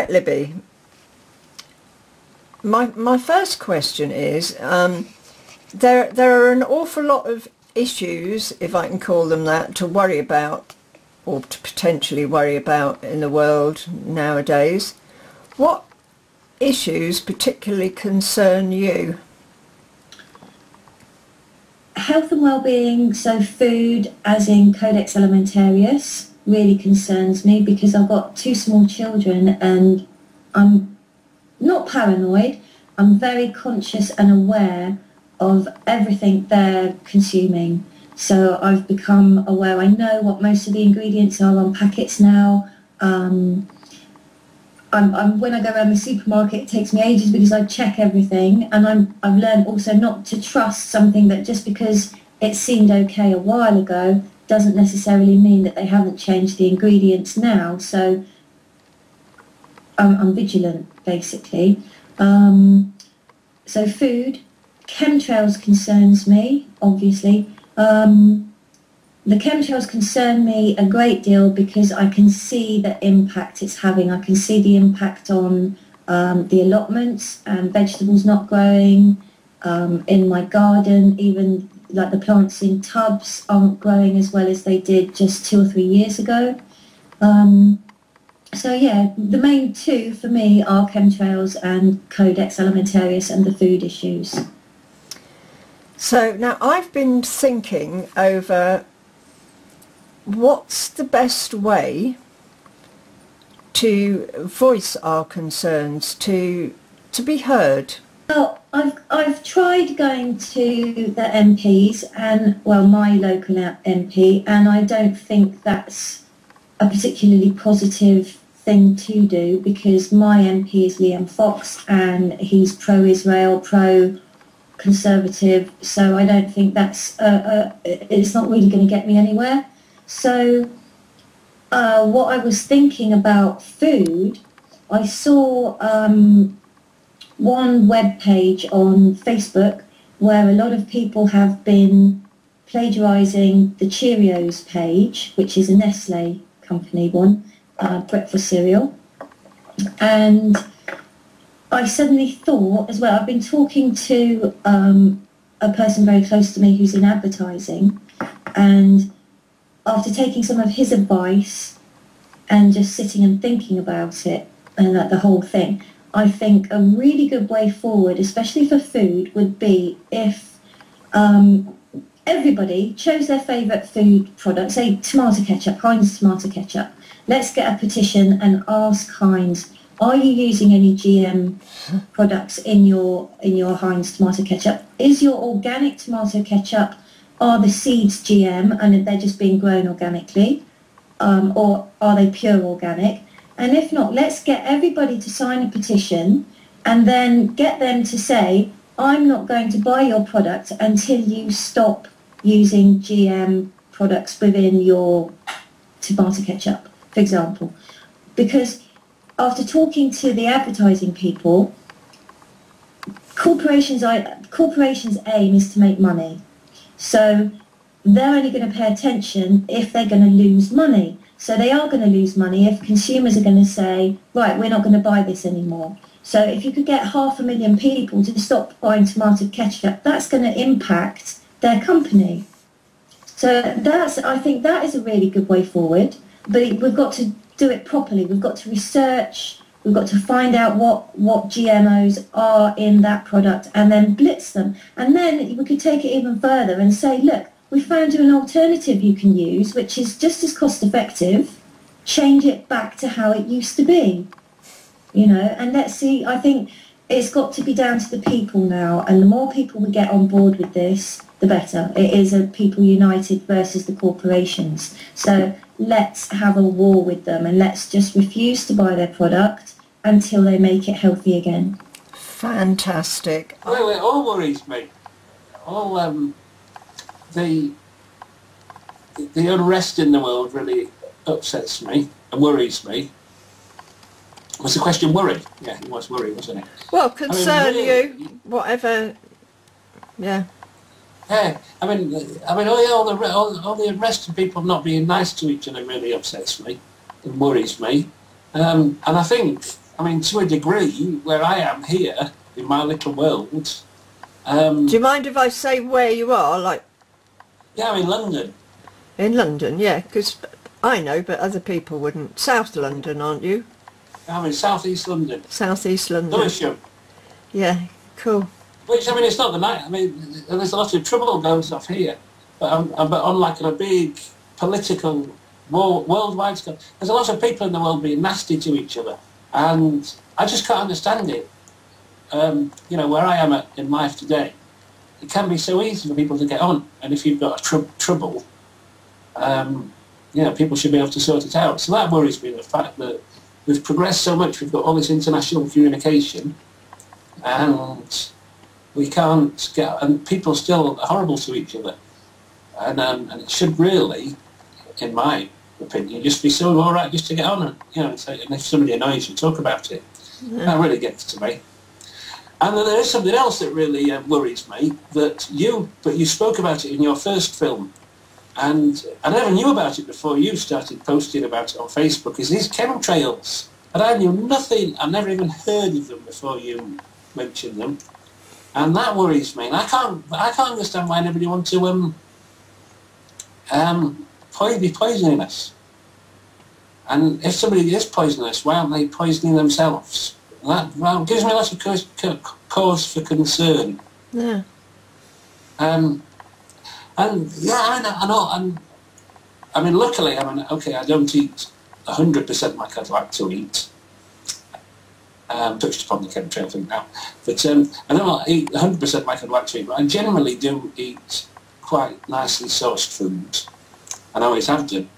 right, Libby. My first question is, there are an awful lot of issues, if I can call them that, to worry about, or to potentially worry about in the world nowadays. What issues particularly concern you? Health and well-being, so food as in Codex Alimentarius, really concerns me because I've got 2 small children and I'm not paranoid. I'm very conscious and aware of everything they're consuming. So I've become aware. I know what most of the ingredients are on packets now. When I go around the supermarket, it takes me ages because I check everything, and I've learned also not to trust something that just because it seemed okay a while ago doesn't necessarily mean that they haven't changed the ingredients now. So I'm vigilant, basically. So food, chemtrails concerns me, obviously. The chemtrails concern me a great deal because I can see the impact it's having. I can see the impact on the allotments and vegetables not growing in my garden. Even like the plants in tubs aren't growing as well as they did just 2 or 3 years ago. So yeah, the main 2 for me are chemtrails and Codex Alimentarius and the food issues. So now I've been thinking over what's the best way to voice our concerns, to be heard. Well, I've tried going to the MPs and, well, my local MP, and I don't think that's a particularly positive thing to do because my MP is Liam Fox and he's pro-Israel, pro-conservative, so I don't think that's, it's not really going to get me anywhere. So what I was thinking about food, I saw one web page on Facebook where a lot of people have been plagiarising the Cheerios page, which is a Nestle company one, breakfast cereal. And I suddenly thought as well, I've been talking to a person very close to me who's in advertising, and after taking some of his advice and just sitting and thinking about it and the whole thing, I think a really good way forward, especially for food, would be if everybody chose their favourite food product, say tomato ketchup, Heinz tomato ketchup. Let's get a petition and ask Heinz, are you using any GM products in your Heinz tomato ketchup? Is your organic tomato ketchup, are the seeds GM and they're just being grown organically, or are they pure organic? And if not, let's get everybody to sign a petition and then get them to say, I'm not going to buy your product until you stop using GM products within your tomato ketchup, for example. Because after talking to the advertising people, corporations' aim is to make money. So they're only going to pay attention if they're going to lose money. So they are going to lose money if consumers are going to say, right, we're not going to buy this anymore. So if you could get 500,000 people to stop buying tomato ketchup, that's going to impact their company. So I think that is a really good way forward. But we've got to do it properly. We've got to research. We've got to find out what GMOs are in that product and then blitz them. And then we could take it even further and say, look, we found you an alternative you can use, which is just as cost effective. Change it back to how it used to be, you know, and let's see. I think it's got to be down to the people now, and the more people we get on board with this, the better. It is a people united versus the corporations. So let's have a war with them and let's just refuse to buy their product until they make it healthy again. Fantastic. Well, it all worries me. All the unrest in the world really upsets me and worries me. Was the question worry? Yeah, it was worry, wasn't it? Well, concern, I mean, really, you, whatever. Yeah. Yeah, I mean, all the unrest and people not being nice to each other really upsets me and worries me. And I think I mean, to a degree, where I am here, in my little world... Do you mind if I say where you are? Like, yeah, I'm in London. in London, yeah, because I know, but other people wouldn't. South London, aren't you? I'm in South East London. South East London. Lewisham. Yeah, cool. Which, I mean, it's not the night. I mean, there's a lot of trouble goes off here. But on like a big political, worldwide scale, there's a lot of people in the world being nasty to each other. And I just can't understand it. You know, where I am in life today, it can be so easy for people to get on. And if you've got trouble, you know, people should be able to sort it out. So that worries me, the fact that we've progressed so much. We've got all this international communication, and we can't get, and people still are horrible to each other. And it should really, in my opinion, just be so all right just to get on and, you know, and if somebody annoys you, talk about it. Yeah. That really gets to me. And then there is something else that really worries me, that you spoke about it in your first film, and I never knew about it before you started posting about it on Facebook, is these chemtrails. And I knew nothing, I never even heard of them before you mentioned them. And that worries me. And I can't understand why anybody wants to be poisoning us. And if somebody is poisoning us, why aren't they poisoning themselves? That gives me lots of cause for concern. Yeah. And yeah, I know. And I mean, luckily, I mean, okay, I don't eat 100% like I'd like to eat. Touched upon the chemtrail thing now, but I don't eat 100% like I'd like to eat. But I generally do eat quite nicely sourced food, and I always have done.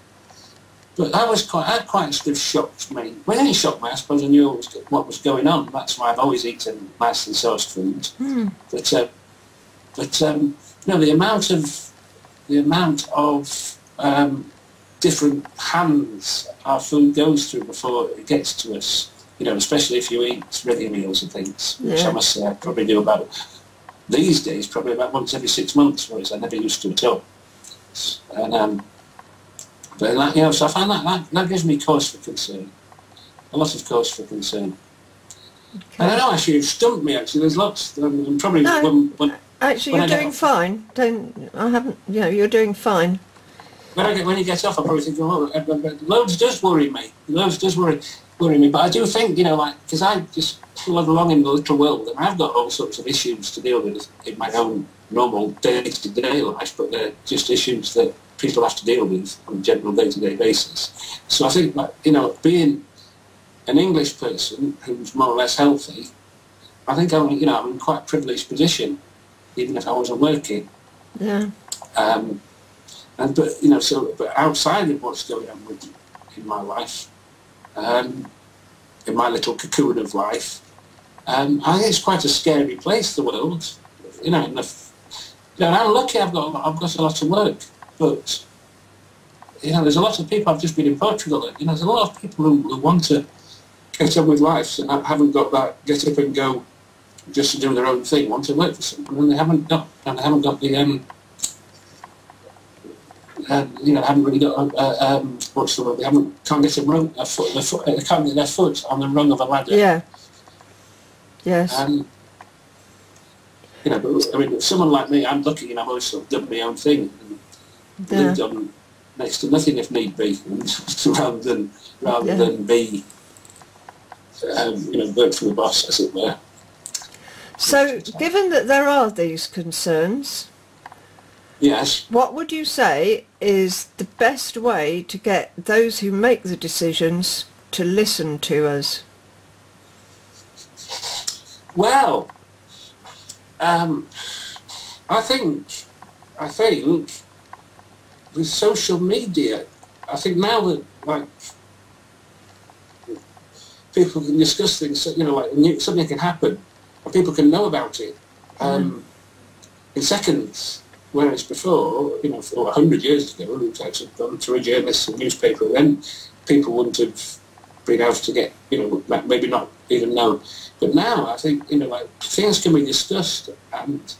But that quite sort of shocked me. Well, it didn't shock me. I suppose I knew what was going on. That's why I've always eaten nicely sourced food. Mm. But you know, the amount of different hands our food goes through before it gets to us. You know, especially if you eat ready meals and things, which I must say I probably do about these days, probably about once every 6 months, whereas I never used to at all. And but that, you know, so I find that gives me cause for concern, a lot of cause for concern. Okay. And I know actually you've stumped me. Actually, there's lots. And probably no, actually you're doing fine. I haven't. You know, you're doing fine. When you get off, I probably think, oh, loads does worry me. Loads does worry me. But I do think, you know, like, because I just live along in the little world, and I've got all sorts of issues to deal with in my own normal day-to-day life, but they're just issues that people have to deal with on a general day-to-day basis. So I think, like, you know, being an English person who's more or less healthy, I think I'm in quite a privileged position, even if I wasn't working. Yeah. But you know, but outside of what's going on in my life, in my little cocoon of life, I think it's quite a scary place, the world. You know, I'm lucky. I've got a lot of work, but you know, there's a lot of people. I've just been in Portugal. You know, there's a lot of people who want to get on with life and haven't got that get up and go just to do their own thing. Want to work for someone, and they haven't got the you know, haven't really got what's the word? They can't get they can't get their foot on the rung of a ladder. Yeah. Yes. You know, but I mean, someone like me, I'm lucky, and I've always sort of done my own thing, and lived on next to nothing if need be, rather than be, you know, work for the boss, as it were. So, given that there are these concerns, yes, what would you say is the best way to get those who make the decisions to listen to us? Well, I think with social media, I think now that, like, people can discuss things, you know, like something can happen, and people can know about it in seconds. Whereas before, you know, 100 years ago, it was actually gone through a journalist and newspaper, then people wouldn't have been able to get, you know, maybe not even know. But now, I think, you know, like, things can be discussed and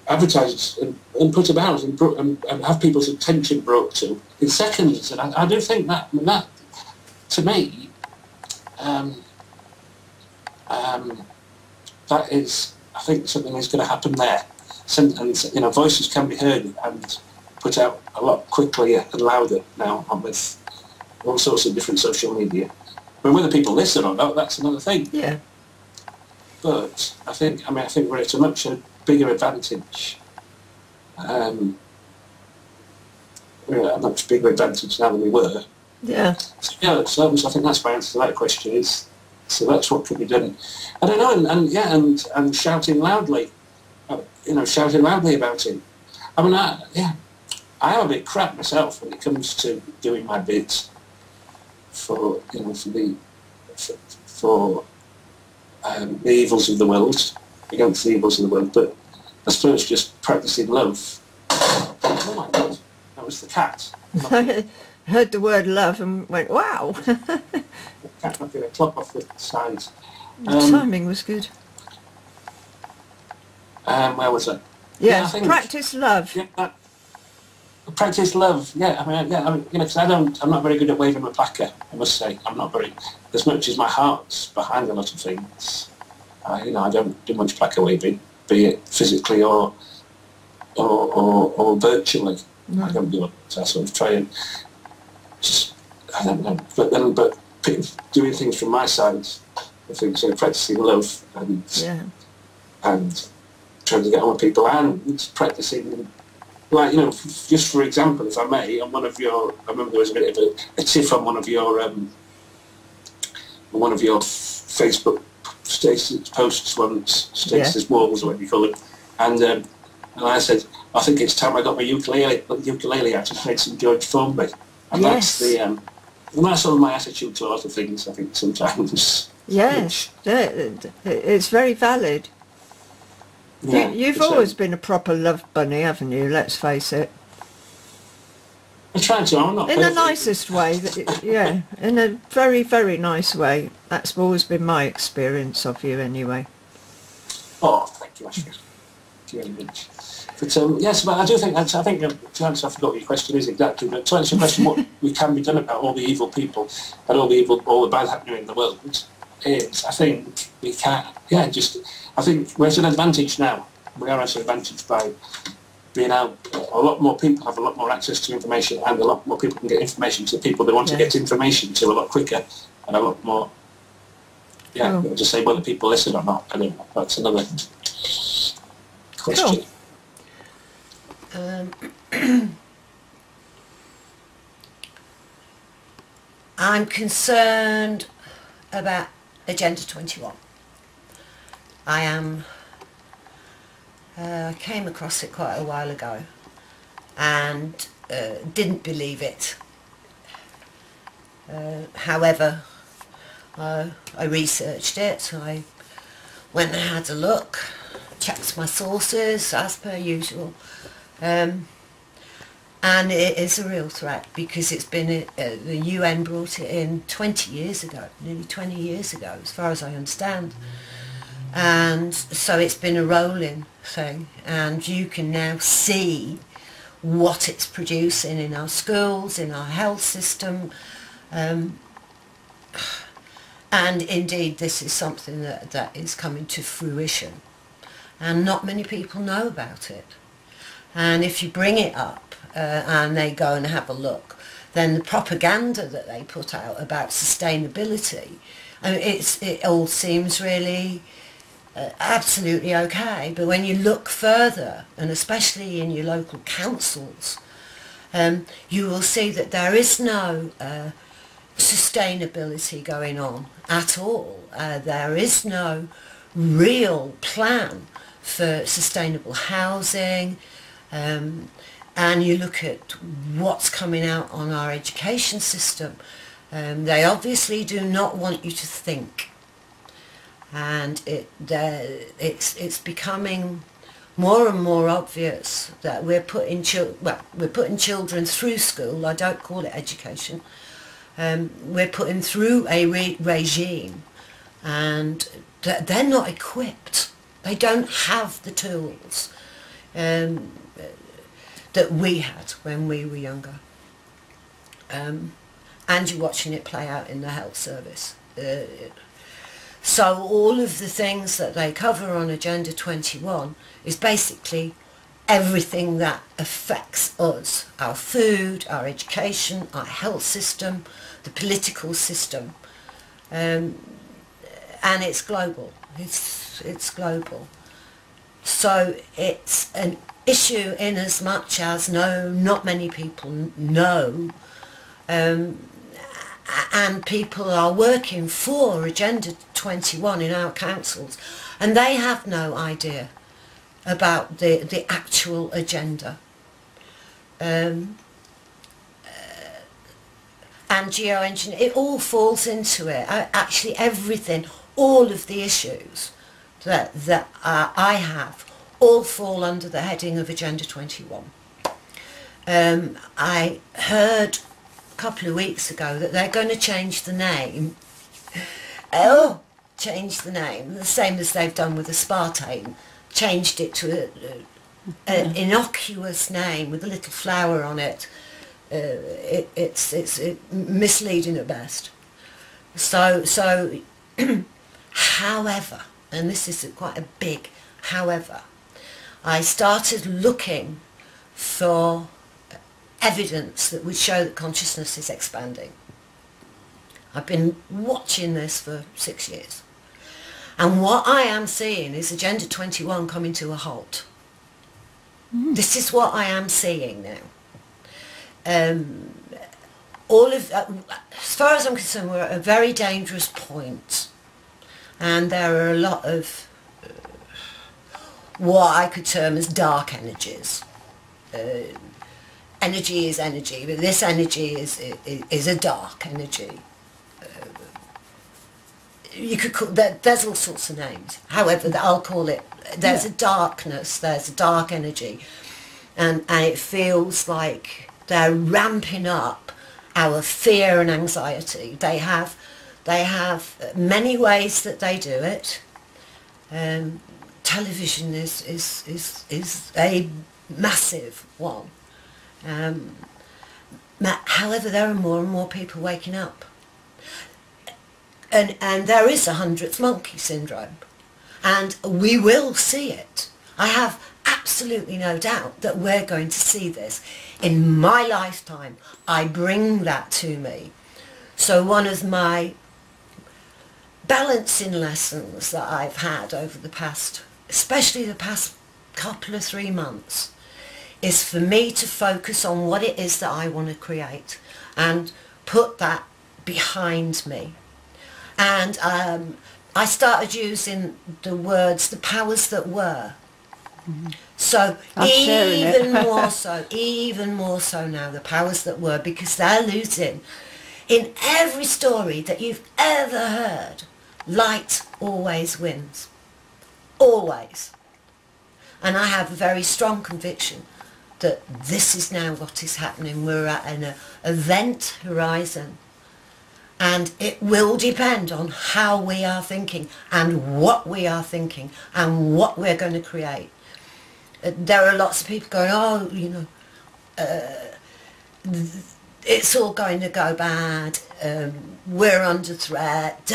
advertised and put about and have people's attention brought to in seconds. And I do think that to me, that is, I think something is going to happen there. And you know, voices can be heard and put out a lot quickly and louder now with all sorts of different social media. But whether people listen or not, that's another thing. Yeah. But I think we're at a much bigger advantage. We're at a much bigger advantage now than we were. Yeah. So, yeah, so I think that's my answer to that question is, so that's what could be done. I don't know, and shouting loudly, you know, shouting loudly about it. I mean, I am a bit crap myself when it comes to doing my bits for, you know, for the evils of the world, against the evils of the world, but I suppose just practicing love. Oh my God, that was the cat. I heard the word love and went, wow. The cat knocking a clock off the side. The timing was good. Where was it? Yeah, I think, practice love. Yeah, practice love. Yeah, I mean, you know, because I'm not very good at waving my placard. I must say, I'm not very, as much as my heart's behind a lot of things. You know, I don't do much placard waving, be it physically or virtually. No. I don't do it. So I sort of try and just, I don't know, but doing things from my side, I think, so practicing love and trying to get on with people and practicing, like, you know, just for example, if I may, on one of your, I remember there was a bit of a tiff on one of your Facebook status posts once, statuses walls or whatever you call it, and I said, I think it's time I got my ukulele out and played some George Formby, and that's the and that's sort of my attitude to a lot of things, I think, sometimes. Yes, it's very valid. Yeah, you've always been a proper love bunny, haven't you? Let's face it. I try to. I'm not in the nicest way. Yeah, in a very, very nice way. That's always been my experience of you, anyway. Oh, thank you, Ashley. Thank you very much. But yes, but I think to answer, I forgot what your question is exactly. But to answer your question, what we can be done about all the evil people and all the bad happening in the world is, I think we can. Yeah, I think we're at an advantage now. We are at an advantage by being out. A lot more people have a lot more access to information, and a lot more people can get information to the people they want to get information to a lot quicker, and a lot more. Yeah, just say whether people listen or not. I don't know. That's another question. Cool. I'm concerned about Agenda 21. I am. I came across it quite a while ago and didn't believe it. However, I researched it. I went and had a look, checked my sources as per usual, and it is a real threat because it's been the UN brought it in 20 years ago, nearly 20 years ago, as far as I understand. And so it's been a rolling thing, and you can now see what it's producing in our schools, in our health system, and indeed this is something that is coming to fruition, and not many people know about it. And if you bring it up and they go and have a look, then the propaganda that they put out about sustainability, I mean, it all seems really absolutely okay, but when you look further, and especially in your local councils, you will see that there is no sustainability going on at all. There is no real plan for sustainable housing, and you look at what's coming out on our education system, they obviously do not want you to think. And it's becoming more and more obvious that we're putting children through school. I don't call it education. We're putting through a regime, and they're not equipped. They don't have the tools that we had when we were younger. and you're watching it play out in the health service. So all of the things that they cover on Agenda 21 is basically everything that affects us, our food, our education, our health system, the political system, and it's global. It's global. So it's an issue in as much as not many people know, and people are working for Agenda 21 in our councils, and they have no idea about the actual agenda. And geoengineering, it all falls into it. Actually everything, all of the issues that I have, all fall under the heading of Agenda 21. I heard a couple of weeks ago that they're going to change the name. Change the name, the same as they've done with aspartame. Changed it to an innocuous name with a little flower on it. It's misleading at best. So however, and this is quite a big however, I started looking for evidence that would show that consciousness is expanding. I've been watching this for 6 years. And what I am seeing is Agenda 21 coming to a halt. This is what I am seeing now. As far as I'm concerned, we're at a very dangerous point. And there are a lot of what I could term as dark energies. Energy is energy, but this energy is a dark energy. You could call that, there's all sorts of names. However, I'll call it, there's a darkness, there's a dark energy, and it feels like they're ramping up our fear and anxiety. They have many ways that they do it. Television is a massive one. However, there are more and more people waking up. And there is a 100th monkey syndrome, and we will see it. I have absolutely no doubt that we're going to see this in my lifetime. I bring that to me. So one of my balancing lessons that I've had over the past, especially the past couple of 3 months, is for me to focus on what it is that I want to create and put that behind me. And I started using the words, the powers that were. So even more so now, the powers that were, because they're losing. In every story that you've ever heard, light always wins. Always. And I have a very strong conviction that this is now what is happening. We're at an event horizon. And it will depend on how we are thinking and what we are thinking and what we're going to create. There are lots of people going, oh, you know, it's all going to go bad, we're under threat,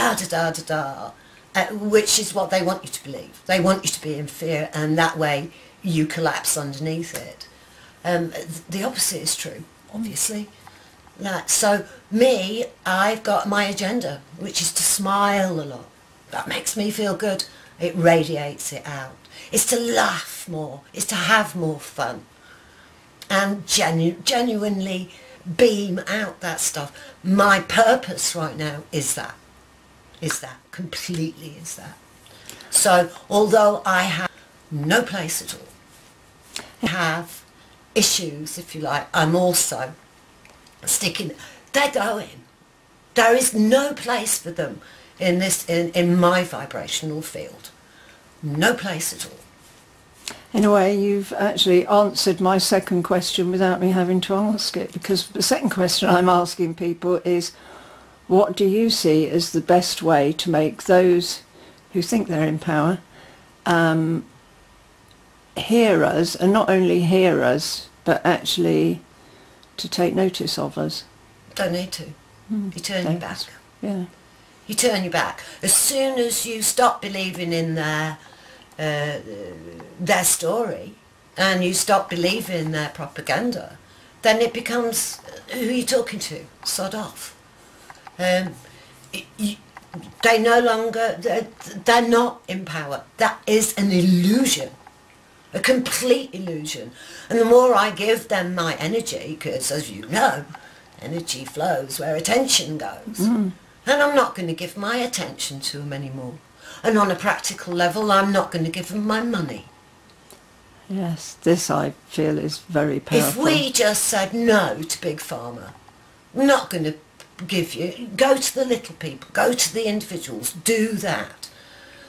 which is what they want you to believe. They want you to be in fear, and that way you collapse underneath it. The opposite is true, obviously. So me, I've got my agenda, which is to smile a lot. That makes me feel good. It radiates it out. It's to laugh more. It's to have more fun. And genuinely beam out that stuff. My purpose right now is that. Completely is that. So although I have no place at all, I have issues, if you like, I'm also sticking, they're going. There is no place for them in this, in my vibrational field. No place at all. In a way, you've actually answered my second question without me having to ask it, because the second question I'm asking people is, what do you see as the best way to make those who think they're in power hear us, and not only hear us, but actually to take notice of us? Don't need to. You turn your back. Yeah. You turn your back. As soon as you stop believing in their story and you stop believing their propaganda, then it becomes, who are you talking to? Sod off. They no longer, they're not in power. That is an illusion, a complete illusion. And the more I give them my energy, because as you know, energy flows where attention goes, and I'm not going to give my attention to them anymore. And on a practical level, I'm not going to give them my money. Yes, this I feel is very powerful. If we just said no to Big Pharma, we're not going to give you, go to the little people, go to the individuals, do that.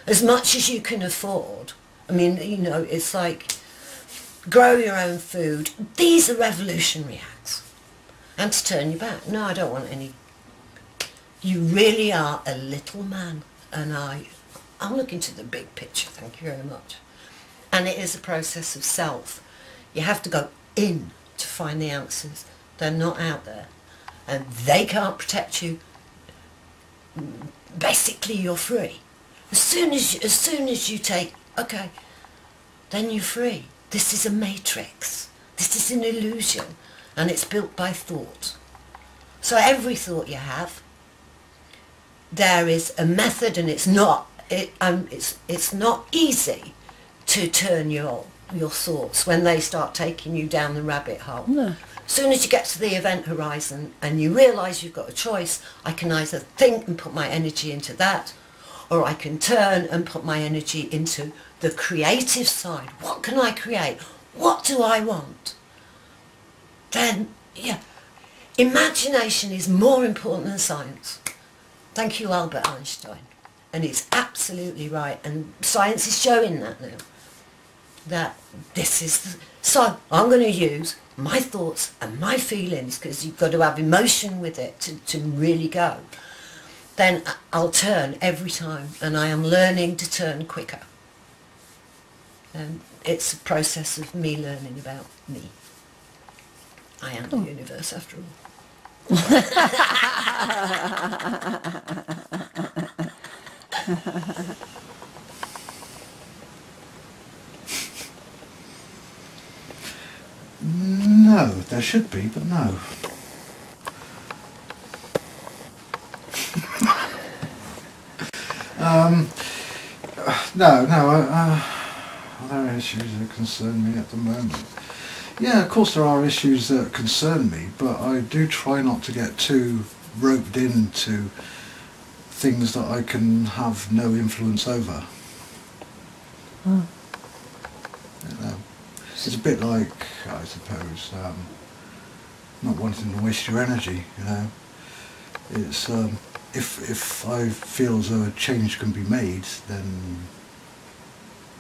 As much as you can afford. I mean, you know, it's like, grow your own food. These are revolutionary acts. And to turn your back. No, I don't want any. You really are a little man. And I'm looking to the big picture, thank you very much. And it is a process of self. You have to go in to find the answers. They're not out there. And they can't protect you. Basically, you're free. As soon as you take, okay, then you're free. This is a matrix. This is an illusion. And it's built by thought. So every thought you have, there is a method, and it's not easy to turn your thoughts when they start taking you down the rabbit hole. No. As soon as you get to the event horizon and you realise you've got a choice, I can either think and put my energy into that, or I can turn and put my energy into the creative side. What can I create? What do I want? Then, yeah, imagination is more important than science. Thank you, Albert Einstein. And it's absolutely right. And science is showing that now. That this is... So I'm going to use my thoughts and my feelings, because you've got to have emotion with it to really go. Then I'll turn every time. And I am learning to turn quicker. And it's a process of me learning about me. I am the universe, after all. No, there should be, but no. No, there are issues that concern me at the moment. Yeah, of course there are issues that concern me, but I do try not to get too roped into things that I can have no influence over. You know, it's a bit like, I suppose, not wanting to waste your energy, you know. It's, if I feel as though a change can be made, then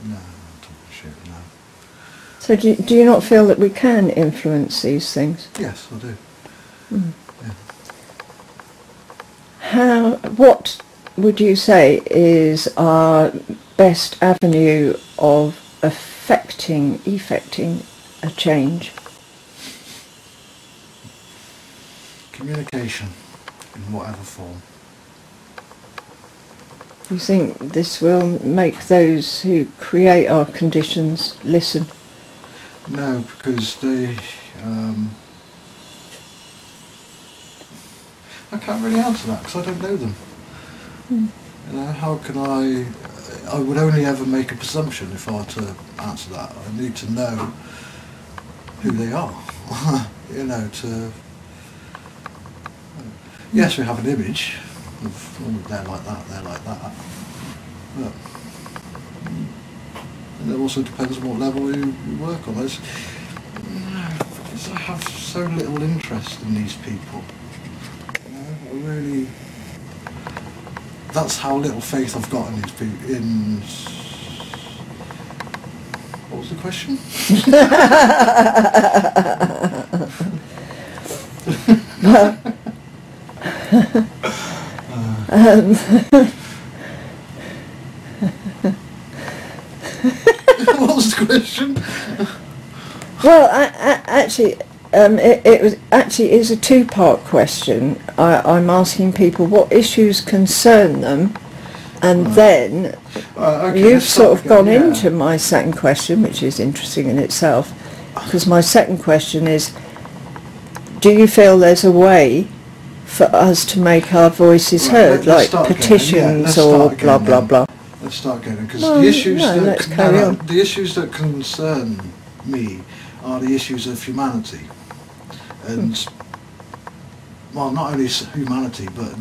no, I'm talking shit, no. So do you not feel that we can influence these things? Yes, I do. Yeah. What would you say is our best avenue of effecting a change? Communication, in whatever form. Do you think this will make those who create our conditions listen? No, because they... I can't really answer that because I don't know them. You know, how can I would only ever make a presumption if I were to answer that. I need to know who they are. You know, to... Yes, we have an image of, oh, they're like that, but and it also depends on what level you work on. Because I have so little interest in these people. You know, I really... That's how little faith I've got in these people. What was the question? What was the question? Well, actually, it was actually is a two-part question. I'm asking people what issues concern them, and then Okay, you've let's sort start of gone again, yeah. into my second question, which is interesting in itself, because my second question is, do you feel there's a way for us to make our voices Right, heard, let's like start again. Yeah, petitions let's or start blah again blah then. blah? Let's start again, because Well, the issues no, let's carry on. the issues that concern me are the issues of humanity, and well, not only humanity, but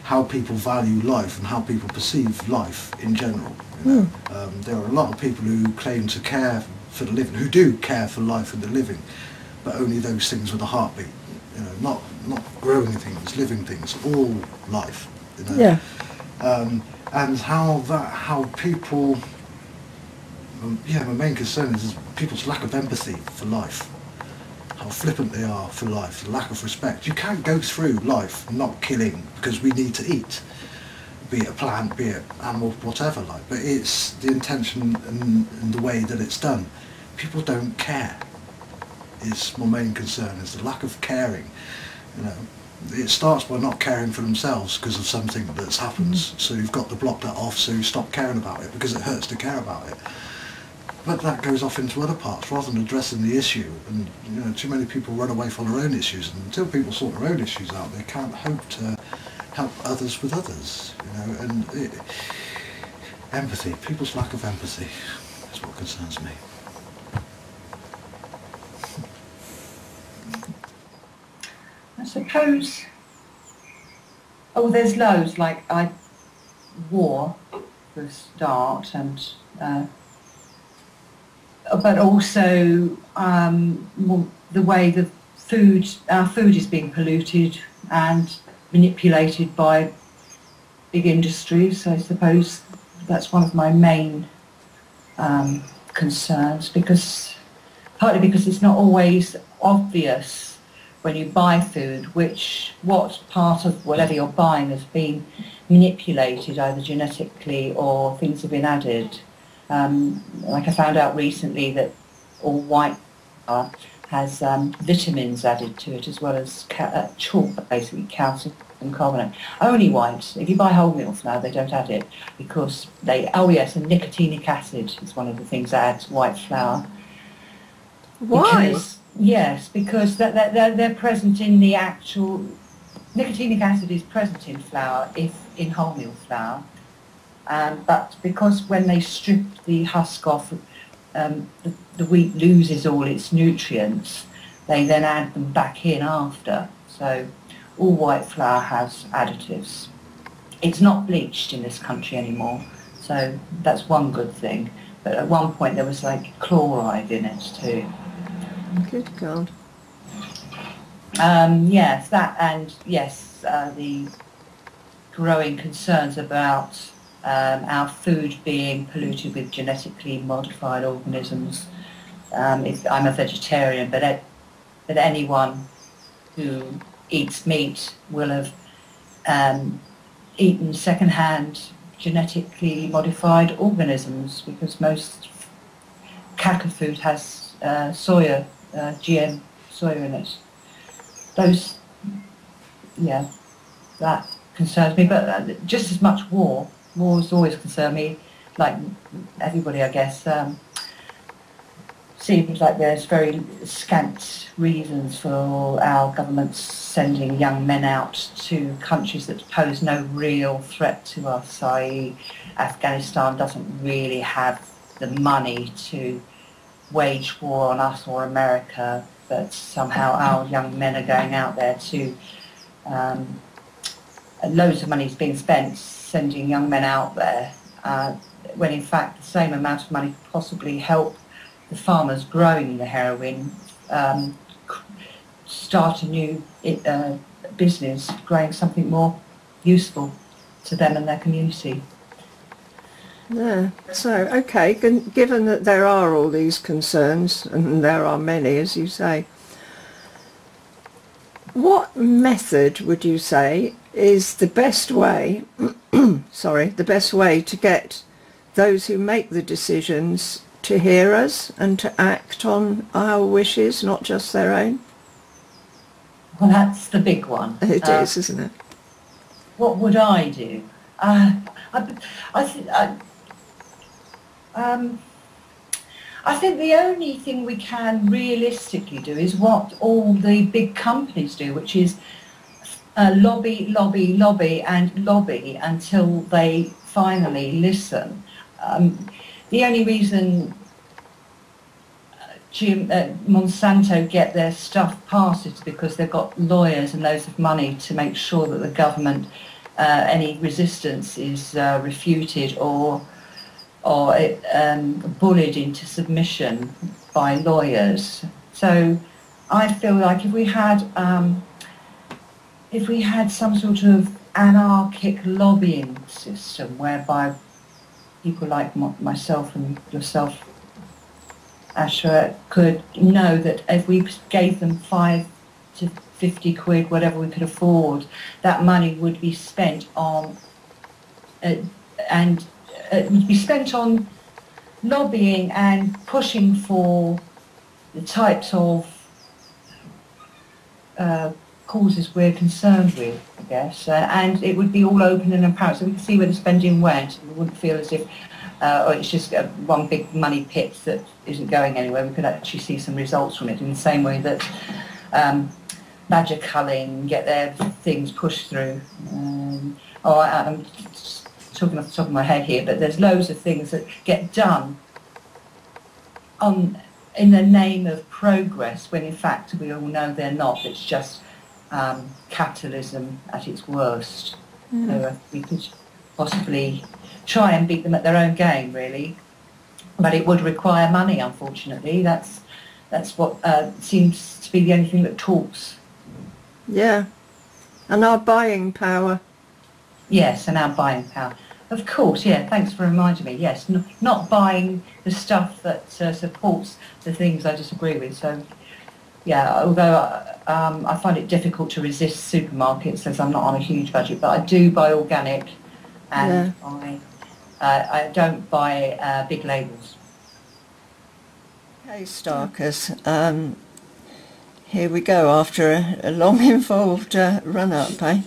how people value life and how people perceive life in general. You know? There are a lot of people who claim to care for the living, who do care for life and the living, but only those things with a heartbeat. You know, not growing things, living things, all life. You know? Yeah. And how people, my main concern is people's lack of empathy for life, how flippant they are for life, the lack of respect. You can't go through life not killing because we need to eat, be it a plant, be it animal, whatever, like. But it's the intention and the way that it's done. People don't care. Is my main concern, is the lack of caring. You know, it starts by not caring for themselves because of something that's happened. So you've got to block that off, so you stop caring about it because it hurts to care about it. But that goes off into other parts rather than addressing the issue. And you know, too many people run away from their own issues, and until people sort their own issues out, they can't hope to help others with others. You know, and empathy, people's lack of empathy, is what concerns me. I suppose, there's loads, like war for a start, and but also the way our food is being polluted and manipulated by big industries. I suppose that's one of my main concerns, partly because it's not always obvious when you buy food what part of whatever you're buying has been manipulated, either genetically or things have been added. Like I found out recently that all white flour has vitamins added to it, as well as chalk, basically calcium and carbonate. Only white. If you buy wholemeal flour, they don't add it because and nicotinic acid is one of the things that adds white flour. Why? Because they're present in the actual... Nicotinic acid is present in flour, in wholemeal flour, but because when they strip the husk off, the wheat loses all its nutrients, they then add them back in after. So all white flour has additives. It's not bleached in this country anymore, so that's one good thing. But at one point there was like chloride in it too. Good God. Yes, that, and yes, the growing concerns about our food being polluted with genetically modified organisms. I'm a vegetarian, but anyone who eats meat will have eaten second-hand genetically modified organisms, because most cattle food has soya, GM soya in it. That concerns me, but just as much wars always concern me, like everybody, I guess. Seems like there's very scant reasons for our governments sending young men out to countries that pose no real threat to us, i.e. Afghanistan doesn't really have the money to wage war on us or America, but somehow our young men are going out there to... loads of money is being spent sending young men out there, when in fact the same amount of money could possibly help the farmers growing the heroin start a new business, growing something more useful to them and their community. Yeah. So, okay, given that there are all these concerns, and there are many, as you say, what method would you say is the best way, the best way to get those who make the decisions to hear us and to act on our wishes, not just their own? Well, that's the big one. It is, isn't it? What would I do? I think the only thing we can realistically do is what all the big companies do, which is lobby, lobby, lobby and lobby until they finally listen. The only reason Monsanto get their stuff passed is because they've got lawyers and loads of money to make sure that the government, any resistance is refuted or bullied into submission by lawyers. So I feel like if we had some sort of anarchic lobbying system whereby people like myself and yourself, Asha, could know that if we gave them 5 to 50 quid, whatever we could afford, that money would be spent on would be spent on lobbying and pushing for the types of causes we're concerned with, I guess, and it would be all open and apparent, so we could see where the spending went. We wouldn't feel as if it's just one big money pit that isn't going anywhere. We could actually see some results from it in the same way that badger culling get their things pushed through. I'm talking off the top of my head here, but there's loads of things that get done in the name of progress when in fact we all know they're not. It's just capitalism at its worst. So we could possibly try and beat them at their own game, really, but it would require money, unfortunately. That's what seems to be the only thing that talks. Yeah, and our buying power. Yes, and our buying power. Of course, yeah, thanks for reminding me. Yes, not buying the stuff that supports the things I disagree with. So, yeah, although I find it difficult to resist supermarkets as I'm not on a huge budget, but I do buy organic and I don't buy big labels. Okay, Starkers, here we go after a long involved run-up, eh?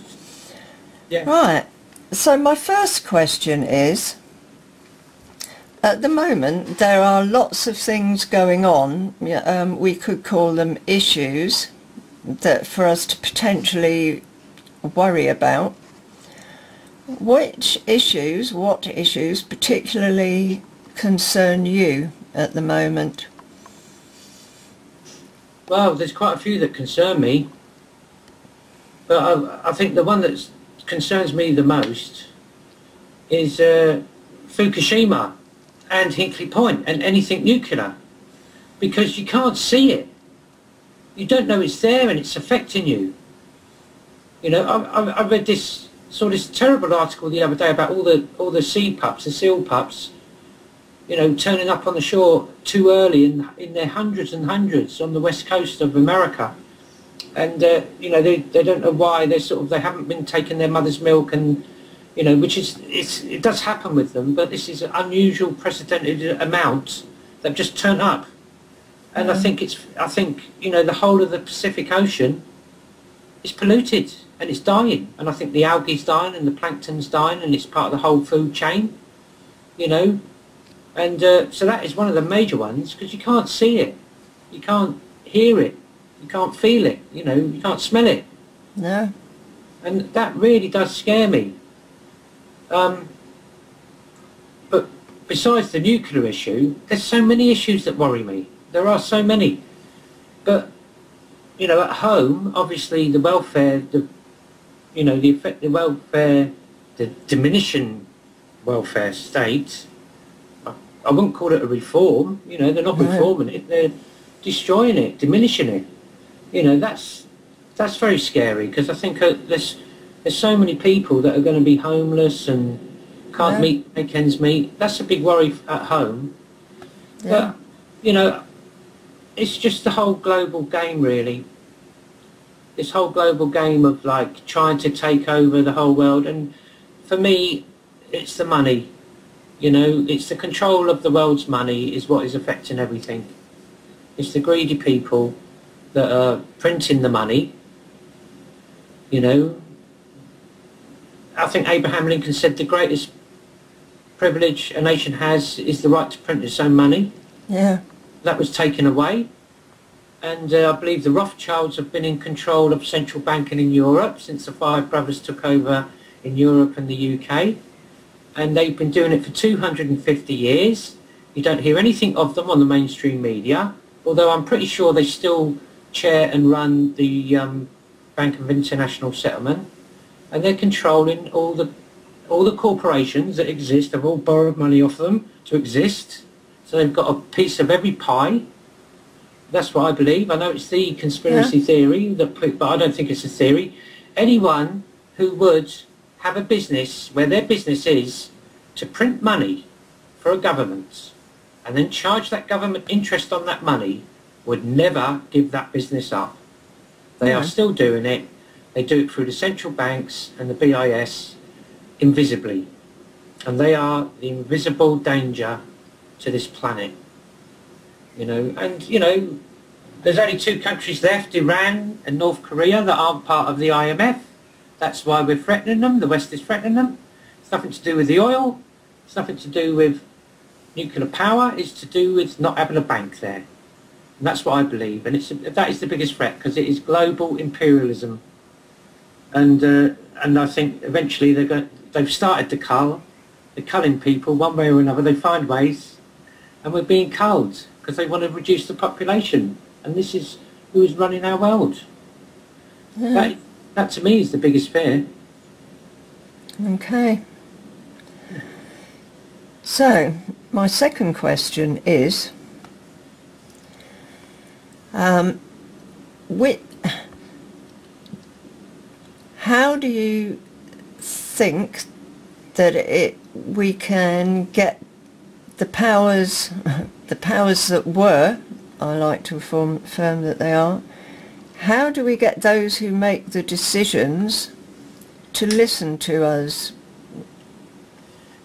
Yeah. Right. So my first question is, at the moment there are lots of things going on, we could call them issues, that for us to potentially worry about. What issues particularly concern you at the moment? Well, there's quite a few that concern me, but I think the one that concerns me the most is Fukushima and Hinkley Point and anything nuclear, because you can't see it. You don't know it's there and it's affecting you. You know, I read this terrible article the other day about all the sea pups, the seal pups, you know, turning up on the shore too early in their hundreds and hundreds on the west coast of America. And you know, they don't know why. They haven't been taking their mother's milk, and you know, it does happen with them, but this is an unusual, precedented amount that just turn up. And I think you know, the whole of the Pacific Ocean is polluted and it's dying, and I think the algae's dying and the plankton's dying, and it's part of the whole food chain, you know. And so that is one of the major ones, because you can't see it, you can't hear it, you can't feel it, you know, you can't smell it. No. And that really does scare me. But besides the nuclear issue, there's so many issues that worry me. There are so many. But, you know, at home, obviously the welfare, the diminishing welfare state, I wouldn't call it a reform. You know, they're not reforming it, they're destroying it, diminishing it. You know, that's very scary, because I think there's so many people that are going to be homeless and can't make ends meet. That's a big worry at home. Yeah. But, you know, it's just the whole global game, really. This whole global game of, like, trying to take over the whole world. And for me, it's the money. You know, it's the control of the world's money is what is affecting everything. It's the greedy people that are printing the money. You know, I think Abraham Lincoln said the greatest privilege a nation has is the right to print its own money. Yeah. That was taken away. And I believe the Rothschilds have been in control of central banking in Europe since the Five Brothers took over in Europe and the UK. And they've been doing it for 250 years. You don't hear anything of them on the mainstream media, although I'm pretty sure they still chair and run the Bank of International Settlement. And they're controlling all the corporations that exist. They've all borrowed money off them to exist. So they've got a piece of every pie. That's what I believe. I know it's the conspiracy theory, but I don't think it's a theory. Anyone who would have a business where their business is to print money for a government and then charge that government interest on that money would never give that business up. They are still doing it. They do it through the central banks and the BIS invisibly. And they are the invisible danger to this planet. You know, and, you know, there's only two countries left, Iran and North Korea, that aren't part of the IMF. That's why we're threatening them. The West is threatening them. It's nothing to do with the oil. It's nothing to do with nuclear power. It's to do with not having a bank there. And that's what I believe. And that is the biggest threat, because it is global imperialism. And I think eventually they've started to cull. They're culling people one way or another. They find ways. And we're being culled because they want to reduce the population. And this is who is running our world. Yeah. That to me is the biggest fear. Okay. So, my second question is, how do you think that we can get the powers that were, I like to affirm that they are, how do we get those who make the decisions to listen to us?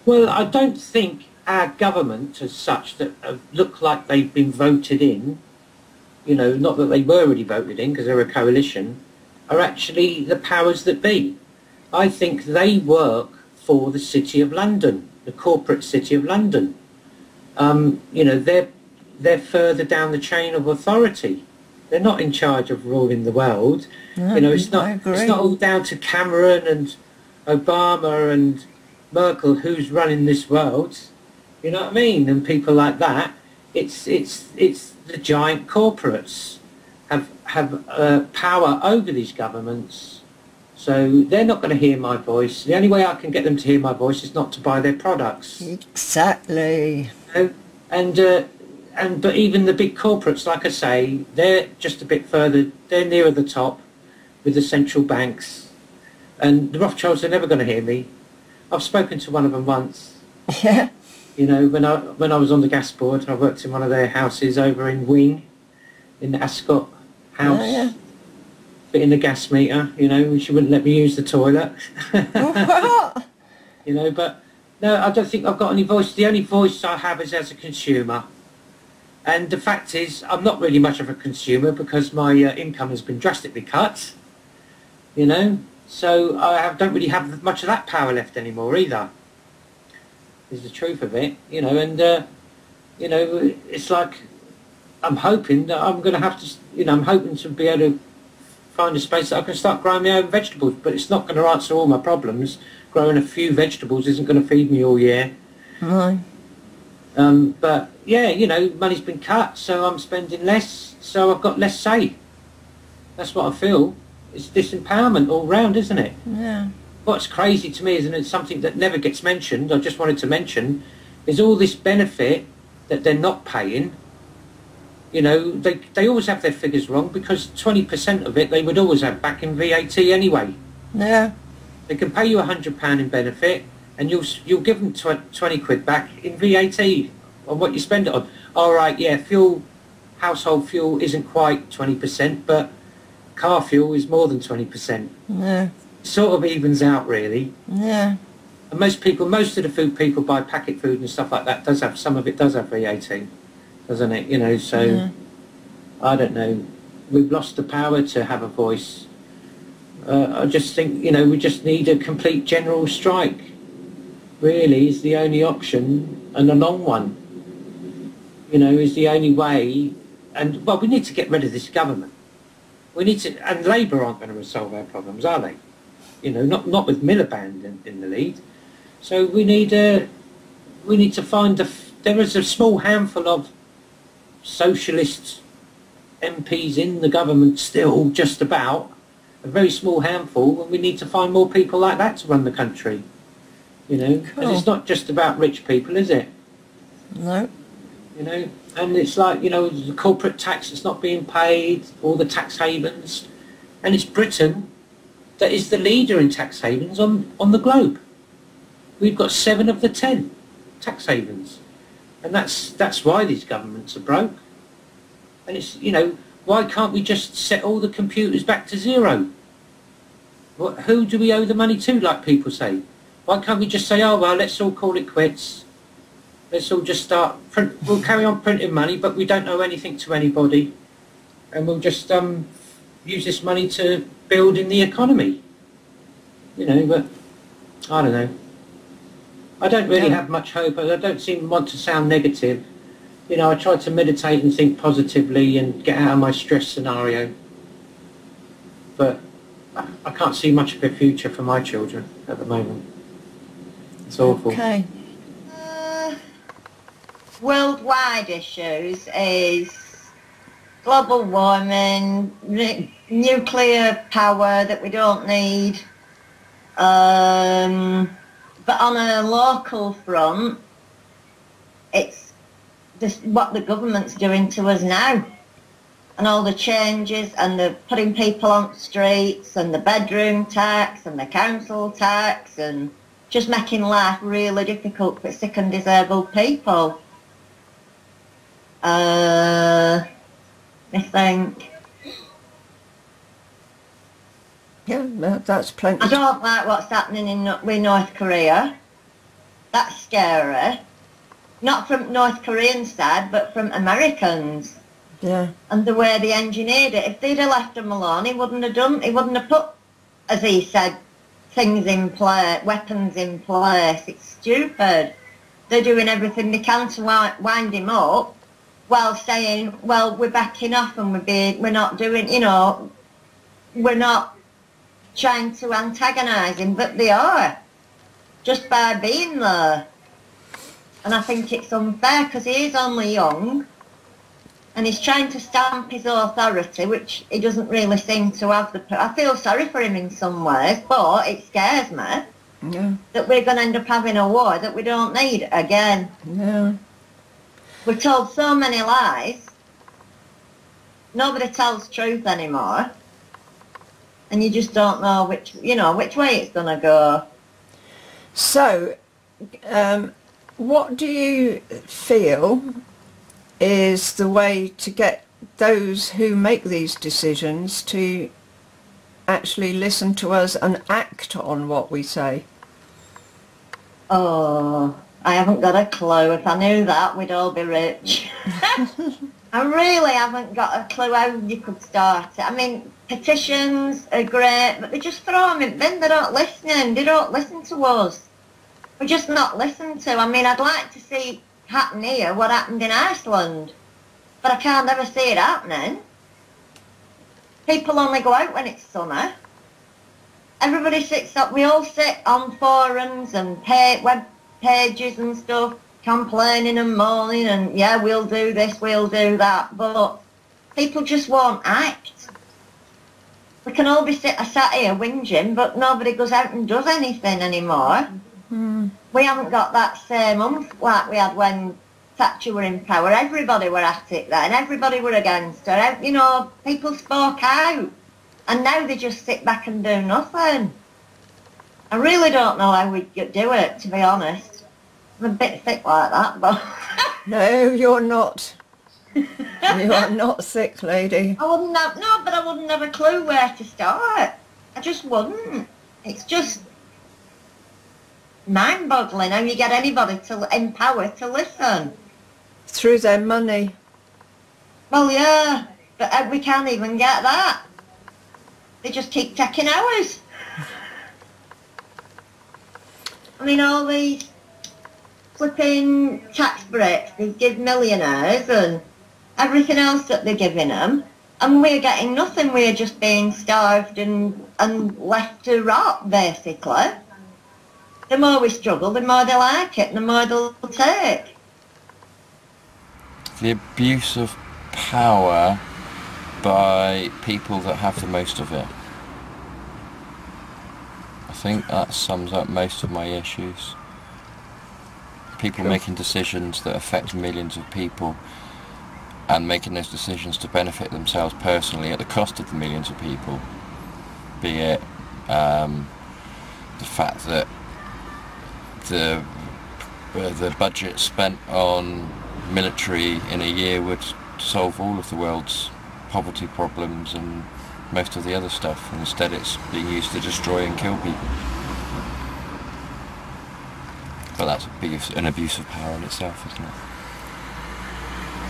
Well, I don't think our government as such that look like they've been voted in, you know, not that they were already voted in because they're a coalition, are actually the powers that be. I think they work for the City of London, the corporate City of London. You know, they're further down the chain of authority. They're not in charge of ruling the world. No, you know, it's not all down to Cameron and Obama and Merkel who's running this world. You know what I mean? And people like that. It's the giant corporates have power over these governments. So they're not going to hear my voice. The only way I can get them to hear my voice is not to buy their products. Exactly. You know? But even the big corporates, like I say, they're just a bit further, they're nearer the top with the central banks. And the Rothschilds are never going to hear me. I've spoken to one of them once. Yeah. You know, when I was on the gas board, I worked in one of their houses over in Wing, in the Ascot house, fitting the gas meter, you know, she wouldn't let me use the toilet. What? You know, but no, I don't think I've got any voice. The only voice I have is as a consumer. And the fact is, I'm not really much of a consumer because my income has been drastically cut, you know, so I don't really have much of that power left anymore either, is the truth of it, you know, and, you know, it's like, I'm hoping that I'm going to have to, you know, I'm hoping to be able to find a space that I can start growing my own vegetables, but it's not going to answer all my problems. Growing a few vegetables isn't going to feed me all year. No. But yeah, you know, money's been cut, so I'm spending less, so I've got less say. That's what I feel. It's disempowerment all round, isn't it? Yeah. What's crazy to me, isn't it, something that never gets mentioned, I just wanted to mention, is all this benefit that they're not paying. You know, they always have their figures wrong because 20% of it they would always have back in VAT anyway. Yeah. They can pay you £100 in benefit, and you'll give them 20 quid back in VAT on what you spend it on. All right, yeah, household fuel isn't quite 20%, but car fuel is more than 20%. Yeah. Sort of evens out, really. Yeah. And most of the food people buy packet food and stuff like that does have, some of it does have VAT, doesn't it? You know, so I don't know. We've lost the power to have a voice. I just think, you know, we just need a complete general strike. Really is the only option, and a long one. You know, is the only way. And well, we need to get rid of this government. We need to, and Labour aren't going to resolve our problems, are they? You know, not with Miliband in the lead. So we need to find there is a small handful of socialist MPs in the government still, just about, a very small handful, and we need to find more people like that to run the country. You know, and it's not just about rich people, is it? No. You know, and it's like, you know, the corporate tax that's not being paid, all the tax havens, and it's Britain that is the leader in tax havens on the globe. We've got 7 of the 10 tax havens, and that's why these governments are broke. And it's, you know, why can't we just set all the computers back to zero? Who do we owe the money to, like people say? Why can't we just say, oh well, let's all call it quits. Let's all just we'll carry on printing money, but we don't owe anything to anybody, and we'll just use this money to build in the economy. You know, but I don't know. I don't really have much hope. I don't want to sound negative. You know, I try to meditate and think positively and get out of my stress scenario. But I can't see much of a future for my children at the moment. It's awful. Okay. Worldwide issues is global warming, nuclear power that we don't need. But on a local front, it's just what the government's doing to us now. And all the changes, and the putting people on the streets, and the bedroom tax, and the council tax, and just making life really difficult for sick and disabled people. I think. Yeah, that's plenty. I don't like what's happening with North Korea. That's scary. Not from North Korean side, but from Americans. Yeah. And the way they engineered it. If they'd have left him alone, he wouldn't have put, as he said, things in place, weapons in place. It's stupid. They're doing everything they can to wind him up, while saying, well, we're backing off and we're not doing, you know, we're not trying to antagonise him, but they are, just by being there. And I think it's unfair, because he is only young, and he's trying to stamp his authority, which he doesn't really seem to have. I feel sorry for him in some ways, but it scares me that we're going to end up having a war that we don't need again. Yeah. We're told so many lies. Nobody tells truth anymore. And you just don't know which way it's going to go. So, what do you feel is the way to get those who make these decisions to actually listen to us and act on what we say? Oh, I haven't got a clue. If I knew that, we'd all be rich. I really haven't got a clue how you could start it. I mean, petitions are great, but they just throw them in bin. They're not listening. They don't listen to us. We're just not listened to. I mean, I'd like to see happen here what happened in Iceland, but I can't ever see it happening. People only go out when it's summer. Everybody sits up. We all sit on forums and web pages and stuff, complaining and moaning, and yeah, we'll do this, we'll do that, but people just won't act. We can all be sat here whinging, but nobody goes out and does anything anymore. We haven't got that same oomph like we had when Thatcher were in power. Everybody were at it then, everybody were against her. You know, people spoke out, and now they just sit back and do nothing. I really don't know how we'd do it, to be honest. I'm a bit thick like that, but... No, you're not. You are not thick, lady. I wouldn't have a clue where to start. I just wouldn't. It's just... mind-boggling how you get anybody to in power to listen. Through their money. Well, yeah, but we can't even get that. They just keep taking ours. I mean, all these flipping tax breaks they give millionaires and everything else that they're giving them, and we're getting nothing. We're just being starved and left to rot, basically. The more we struggle, the more they like it, and the more they'll take. The abuse of power by people that have the most of it. I think that sums up most of my issues. People making decisions that affect millions of people and making those decisions to benefit themselves personally at the cost of the millions of people. Be it the fact that the budget spent on military in a year would solve all of the world's poverty problems and most of the other stuff, and instead it's being used to destroy and kill people. But that's an abuse of power in itself, isn't it?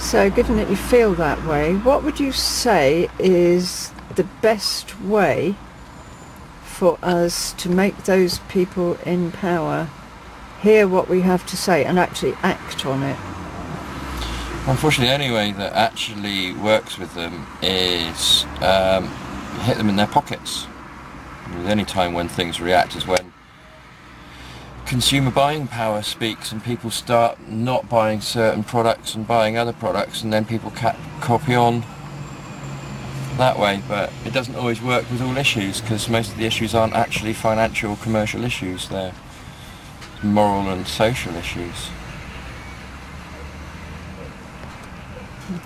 So, given that you feel that way, what would you say is the best way for us to make those people in power hear what we have to say and actually act on it? Unfortunately, the only way that actually works with them is hit them in their pockets. The only time when things react is when consumer buying power speaks and people start not buying certain products and buying other products, and then people copy on that way. But it doesn't always work with all issues, because most of the issues aren't actually financial or commercial issues, they're moral and social issues.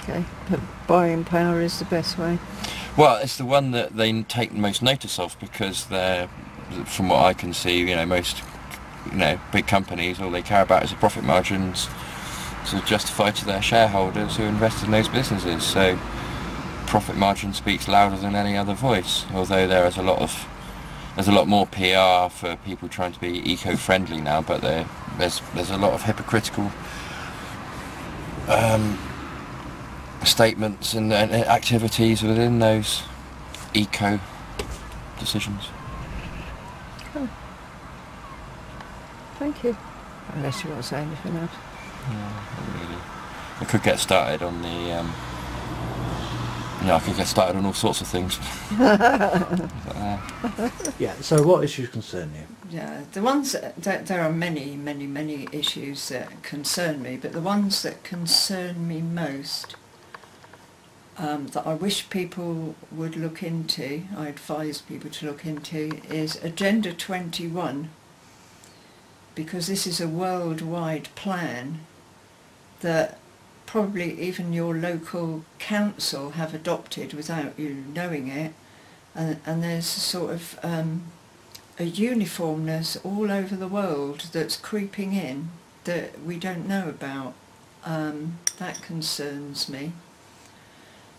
Okay, but buying power is the best way. Well, it's the one that they take most notice of, because they're, from what I can see, most big companies, all they care about is the profit margins to justify to their shareholders who invest in those businesses. So profit margin speaks louder than any other voice, although there's a lot more PR for people trying to be eco-friendly now, but there's a lot of hypocritical statements and activities within those eco decisions. Oh. Thank you. Unless you want to say anything else. No, not really. I could get started on the I could get started on all sorts of things. Yeah, so what issues concern you? Yeah, the ones that there are many issues that concern me, but the ones that concern me most, that I wish people would look into, I advise people to look into, is Agenda 21, because this is a worldwide plan that probably even your local council have adopted without you knowing it, and there's a sort of a uniformness all over the world that's creeping in that we don't know about. That concerns me.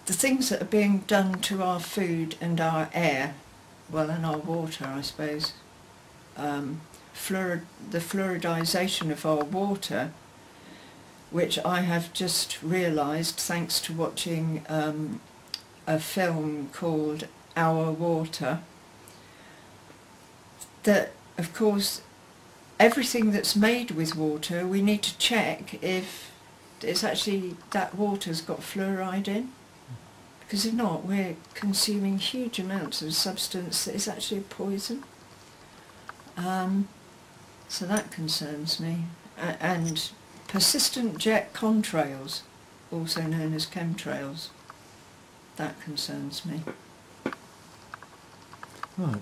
The things that are being done to our food and our air, well, and our water, I suppose. The fluoridisation of our water, which I have just realised thanks to watching a film called Our Water, that of course everything that's made with water, we need to check if it's actually that water's got fluoride in, because if not, we're consuming huge amounts of a substance that is actually a poison. So that concerns me. And persistent jet contrails, also known as chemtrails, that concerns me. Right.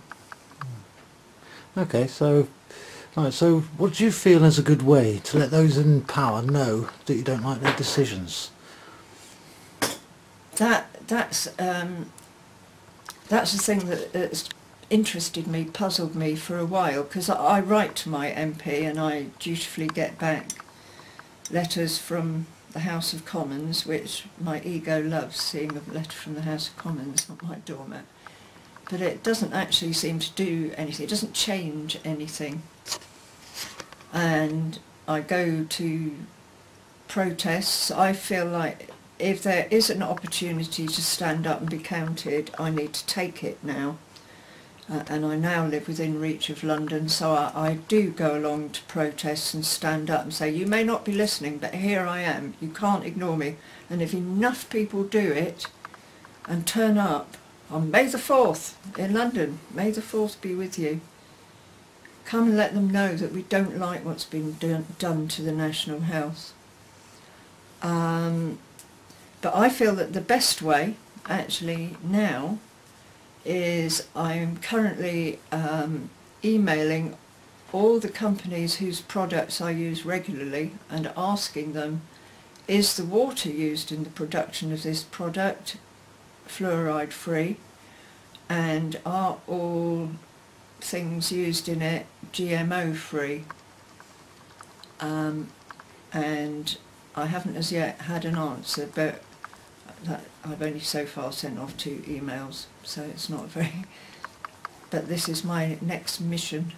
Okay, so what do you feel is a good way to let those in power know that you don't like their decisions? That's the thing that's interested me, puzzled me for a while, because I write to my MP and I dutifully get back letters from the House of Commons, which my ego loves, seeing a letter from the House of Commons, not my doormat. But it doesn't actually seem to do anything, it doesn't change anything. and I go to protests, I feel like if there is an opportunity to stand up and be counted, I need to take it now. And I now live within reach of London, so I do go along to protests and stand up and say, you may not be listening, but here I am, you can't ignore me. And if enough people do it and turn up on May the 4th in London, May the 4th be with you, come and let them know that we don't like what's been done to the national health. But I feel that the best way, actually, now, is I'm currently emailing all the companies whose products I use regularly and asking them, is the water used in the production of this product fluoride free, and are all things used in it GMO free? And I haven't as yet had an answer, but that I've only so far sent off 2 emails, so it's not very, but this is my next mission.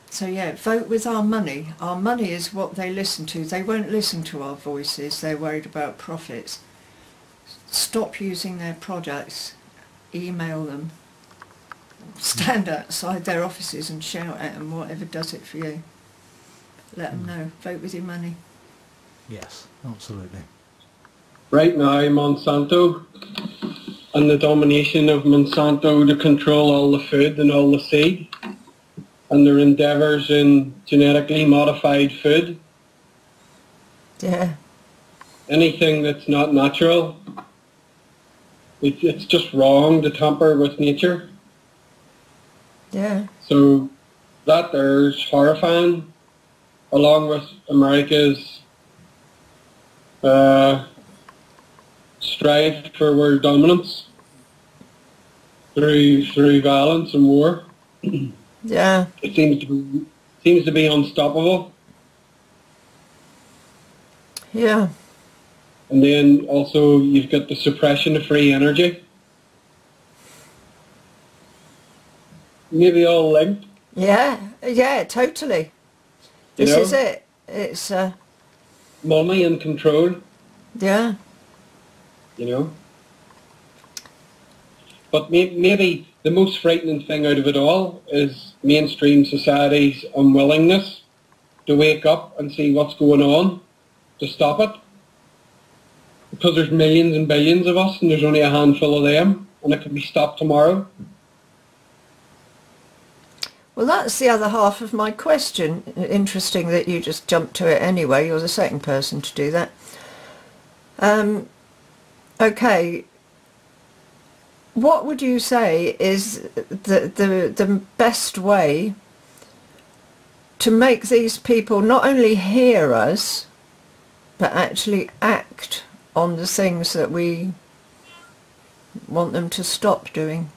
So yeah, vote with our money. Our money is what they listen to. They won't listen to our voices, they're worried about profits. Stop using their products, email them, stand outside their offices and shout at them, whatever does it for you. Let them know, vote with your money. Yes, absolutely. Right now, Monsanto and the domination of Monsanto to control all the food and all the seed, and their endeavours in genetically modified food. Yeah. Anything that's not natural, it's just wrong to tamper with nature. Yeah. So that there's horrifying, along with America's strive for world dominance through violence and war. Yeah. It seems to be unstoppable. Yeah. And then also you've got the suppression of free energy. Maybe all linked. Yeah, yeah, totally. This is it. It's money and control. Yeah. You know. But maybe the most frightening thing out of it all is mainstream society's unwillingness to wake up and see what's going on, to stop it. Because there's millions and billions of us and there's only a handful of them, and it can be stopped tomorrow. Well, that's the other half of my question. Interesting that you just jumped to it anyway. You're the second person to do that. Okay. What would you say is the best way to make these people not only hear us, but actually act on the things that we want them to stop doing?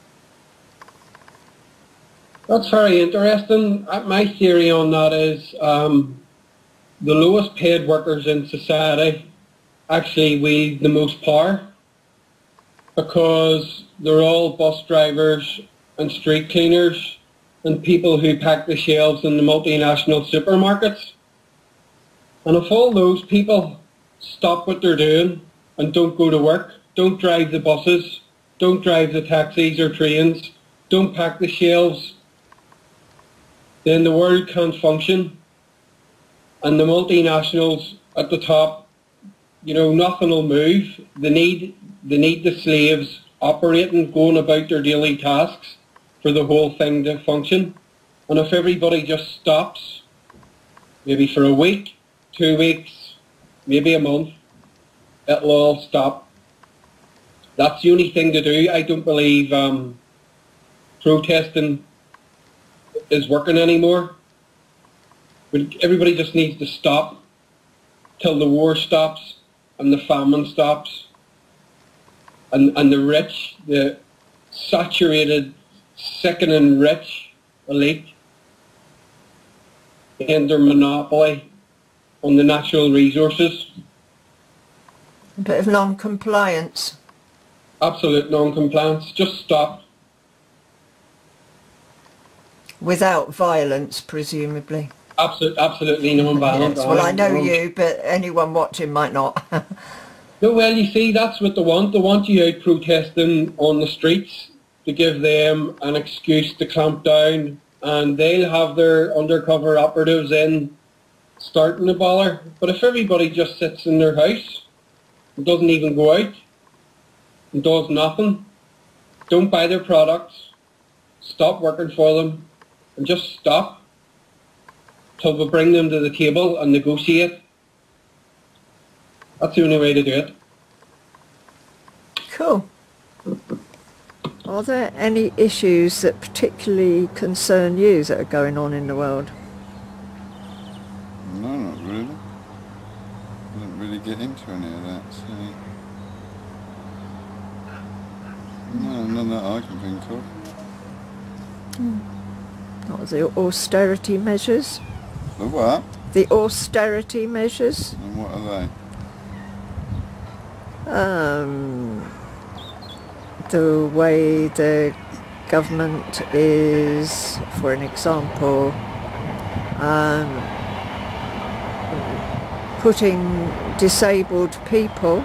That's very interesting. My theory on that is the lowest paid workers in society actually wield the most power, because they're all bus drivers and street cleaners and people who pack the shelves in the multinational supermarkets. And if all those people stop what they're doing and don't go to work, don't drive the buses, don't drive the taxis or trains, don't pack the shelves, then the world can't function. And the multinationals at the top, you know, nothing will move. They need the slaves operating, going about their daily tasks for the whole thing to function. And if everybody just stops, maybe for a week, 2 weeks, maybe a month, it'll all stop. That's the only thing to do. I don't believe protesting is working anymore. But everybody just needs to stop till the war stops and the famine stops, and the rich, the saturated, sickening rich elite end their monopoly on the natural resources. A bit of non-compliance. Absolute non-compliance. Just stop. Without violence, presumably. Absolutely non-violent. Yes. Well, I know you, but anyone watching might not. No, well, you see, that's what they want. They want you out protesting on the streets to give them an excuse to clamp down, and they'll have their undercover operatives in starting the bother. But if everybody just sits in their house and doesn't even go out and does nothing, don't buy their products, stop working for them, and just stop till we bring them to the table and negotiate, that's the only way to do it. Cool. Are there any issues that particularly concern you that are going on in the world? No, not really. I don't really get into any of that, so... No, none that I can think of. Not the austerity measures? The what? The austerity measures? And what are they? The way the government is, for an example, putting disabled people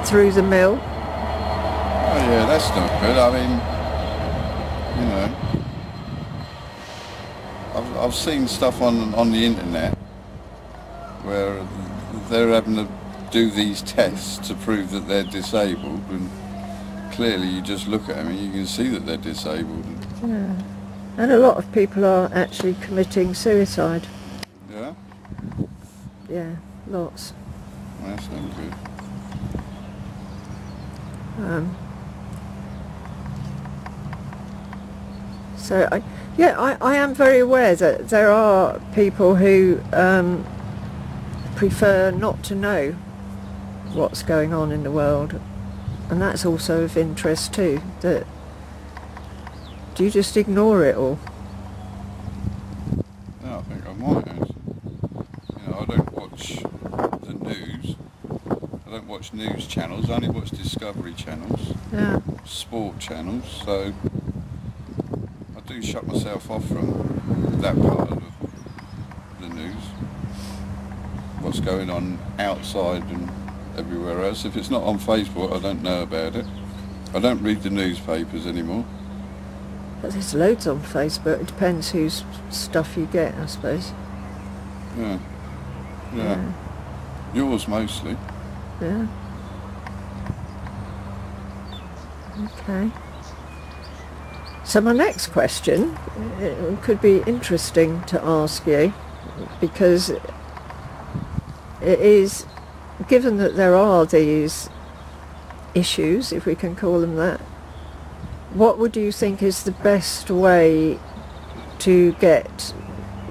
through the mill. Oh yeah, that's not good. I mean, you know, I've seen stuff on the internet where they're having to do these tests to prove that they're disabled, and clearly you just look at them and you can see that they're disabled. Yeah. And a lot of people are actually committing suicide. Yeah? Yeah, lots. Well, that's not good. So I am very aware that there are people who prefer not to know what's going on in the world, and that's also of interest too. That do you just ignore it all? No, I think I might actually. You know, I don't watch the news. I don't watch news channels. I only watch Discovery channels, sport channels. So I do shut myself off from that part of the news. What's going on outside and everywhere else. If it's not on Facebook, I don't know about it. I don't read the newspapers anymore. But there's loads on Facebook. It depends whose stuff you get, I suppose. Yeah. Yours mostly. Yeah. Okay. So my next question could be interesting to ask you, because it is, given that there are these issues, if we can call them that, what would you think is the best way to get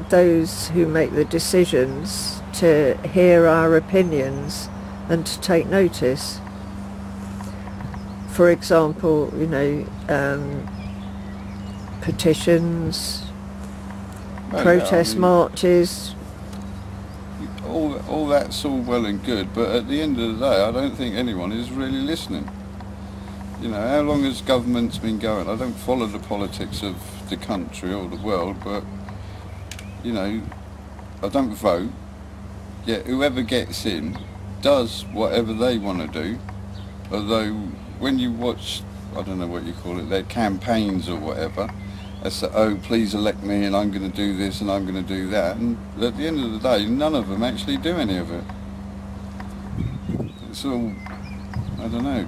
those who make the decisions to hear our opinions and to take notice? For example, you know, petitions, protest marches. All that's all well and good, but at the end of the day, I don't think anyone is really listening. You know, how long has government's been going? I don't follow the politics of the country or the world, but, you know, I don't vote, yet whoever gets in does whatever they want to do, although when you watch, I don't know what you call it, their campaigns or whatever, they say, oh, please elect me and I'm going to do this and I'm going to do that, and at the end of the day, none of them actually do any of it. It's all, I don't know,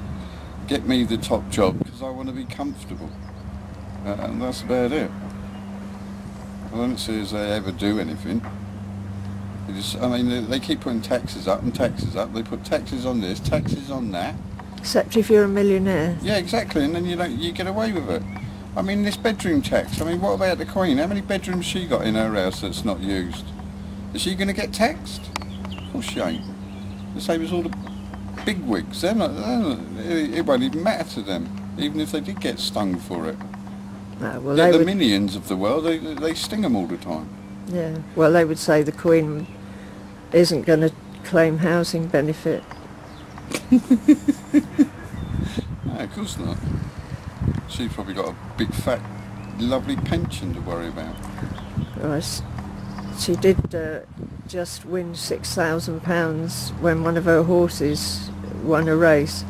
get me the top job because I want to be comfortable, and that's about it. I don't see as they ever do anything. They just, I mean, they keep putting taxes up and taxes up. They put taxes on this, taxes on that. Except if you're a millionaire. Yeah, exactly, and then you get away with it. I mean, this bedroom tax, I mean, what about the Queen? How many bedrooms she got in her house that's not used? Is she going to get taxed? Of course she ain't. The same as all the bigwigs. It won't even matter to them, even if they did get stung for it. Well, yeah, the minions of the world, they sting them all the time. Yeah, well, they would say the Queen isn't going to claim housing benefit. No, of course not. She's probably got a big fat lovely pension to worry about. Right. She did just win £6,000 when one of her horses won a race.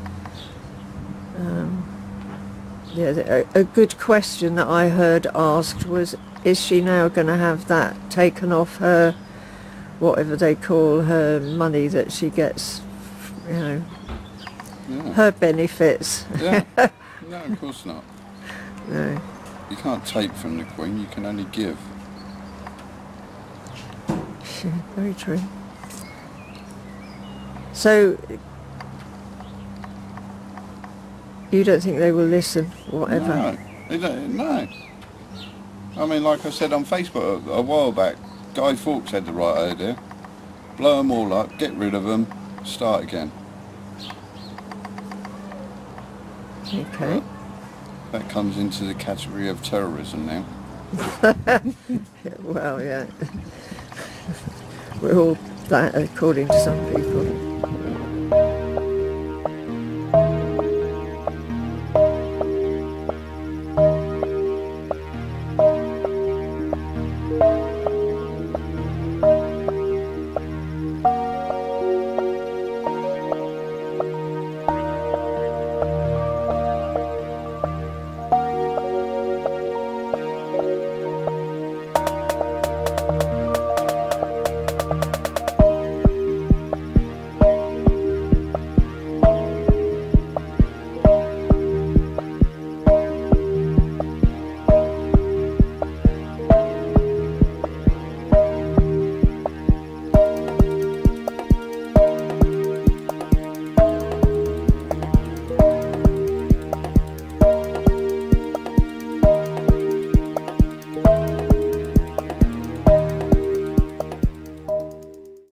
Yeah, a good question that I heard asked was, is she now going to have that taken off her, whatever they call her money that she gets, you know, her benefits? Yeah. No, of course not. No. You can't take from the Queen, you can only give. Very true. So, you don't think they will listen, whatever? No, they don't, no. I mean, like I said on Facebook a while back, Guy Fawkes had the right idea. Blow them all up, get rid of them, start again. Okay. That comes into the category of terrorism now. Well, yeah. We're all that, according to some people.